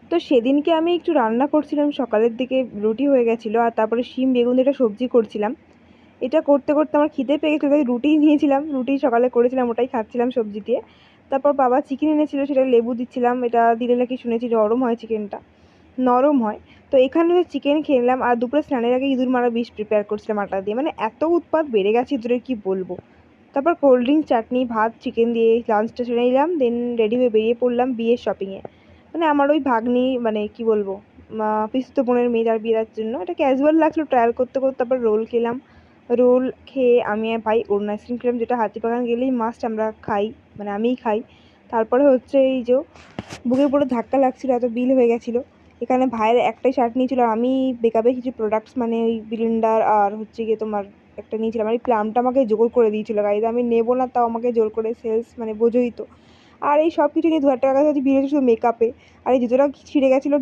তো সেদিনকে আমি একটু রান্না করছিলাম, সকালের দিকে রুটি হয়ে গেছিলো আর তারপরে শিম বেগুন দিয়ে একটা সবজি করছিলাম। এটা করতে করতে আমার খিদে পেয়ে গেছিলো, তাই রুটি নিয়েছিলাম, রুটি সকালে করেছিলাম, ওটাই খাচ্ছিলাম সবজি দিয়ে। তারপর বাবা চিকেন এনেছিল, সেটা লেবু দিচ্ছিলাম, এটা দিলে নাকি শুনেছি নরম হয় চিকেনটা, নরম হয়। তো এখানে চিকেন খেলাম আর দুপুরে স্নানের আগে ইঁদুর মারা বিষ প্রিপেয়ার করছিলাম আটা দিয়ে, মানে এত উৎপাত বেড়ে গেছে ইঁদুরের কি বলবো। তারপর কোল্ড ড্রিঙ্ক, চাটনি, ভাত, চিকেন দিয়ে লাঞ্চটা সেরে নিলাম, দেন রেডি হয়ে বেরিয়ে পড়লাম বিয়ের শপিংয়ে। মানে আমার ওই ভাগ্নি, মানে কি বলবো, পিসতো বোনের মেয়ে, তার বিয়ের জন্য এটা ক্যাজুয়াল লাগছিলো ট্রায়াল করতে করতে। তারপর রোল খেলাম, রোল খেয়ে আমি আর ভাই অরুণ আইসক্রিম খেলাম, যেটা হাতিবাগান গেলেই মাস্ট আমরা খাই, মানে আমিই খাই। তারপরে হচ্ছে এই যে বুকের উপরে ধাক্কা লাগছিলো, এত বিল হয়ে গেছিলো। এখানে ভাইয়ের একটাই শার্ট নিয়েছিল, আমি বেকাবে কিছু প্রোডাক্টস মানে ওই ব্লেন্ডার আর হচ্ছে গিয়ে তোমার একটা নিয়েছিলাম। আর এই প্লামটা আমাকে জোর করে দিয়েছিল গাইজ, আমি নেবো না তাও আমাকে জোর করে, সেলস মানে বোঝোই তো। আর এই সব কিছু নিয়ে 2,000 টাকা কাছে বিল হয়েছে শুধু মেকআপে। আর এই জুতোটা ছিঁড়ে গেছিলো।